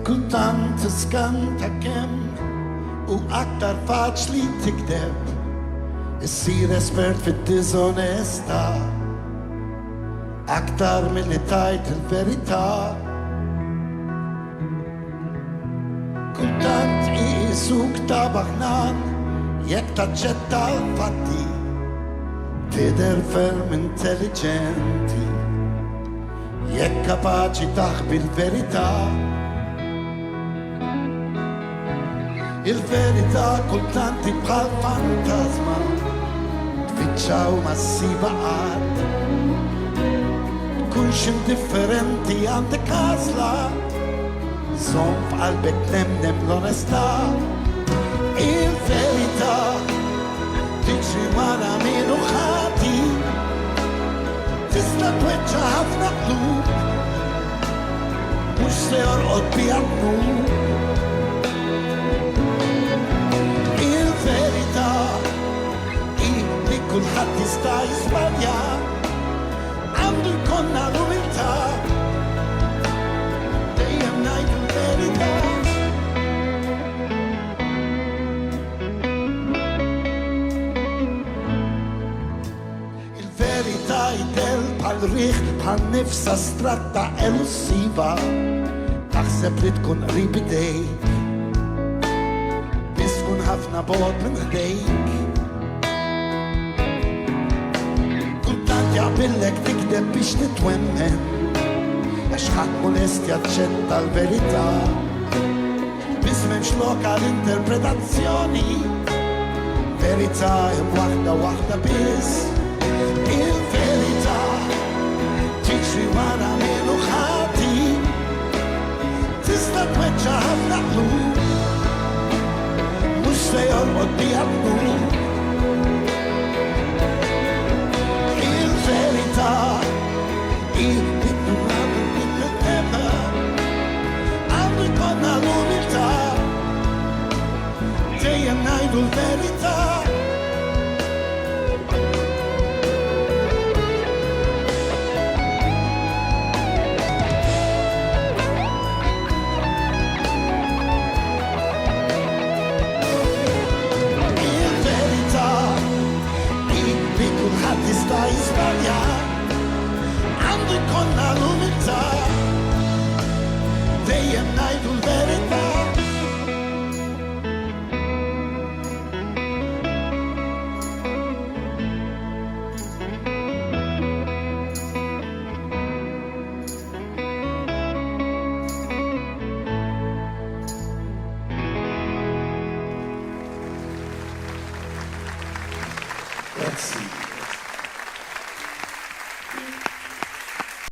kultant tiskanta kem u aktar faċli tikdeb issir espert fid-disonesta aktar milli tajt il-verità. Kultant iqisuk ta' baħnan jekk taċċetta l-fatti tidher ferm intelligenti jekk kapaċi taħbi l-verità. Il-verità kultanti bħal fantasma tfittxaw ma ssiba qatt. Tkunx indifferenti għandek għażla żomm f'qalbek nemnem l-onestà. Il-verità tiġri wara minu ħati tista' tweġġa' ħafna qlub mhux se jorqod biha t-nur. Il-verità hi li kulħadd jista' jiżbalja għandu jkollna l-umiltà dejjem ngħidu l-verità. Il-verità jidher bħal riħ bħal nifsa stratta elusiva taħseb li tkun qrib idejk biss tkun ħafna bogħod minn ħdejk. Kultant jaqbillek tikdeb biex titwemmen għax ħadd mu lest jaċċetta l-verità biss m'hemmx lok għall-interpretazzjoni. Verità hemm waħda biss. Il-verità tiġri wara minu ħati tista' tweġġa' ħafna qlub mhux se jorqod biha t-nur. Il-verità hi li għandu jkollna l-umiltà dejjem ngħidu l-verità. Kulħadd jista' jiżbalja għandu jkollna l-umiltà dejjem ngħidu l-verità. Grazie.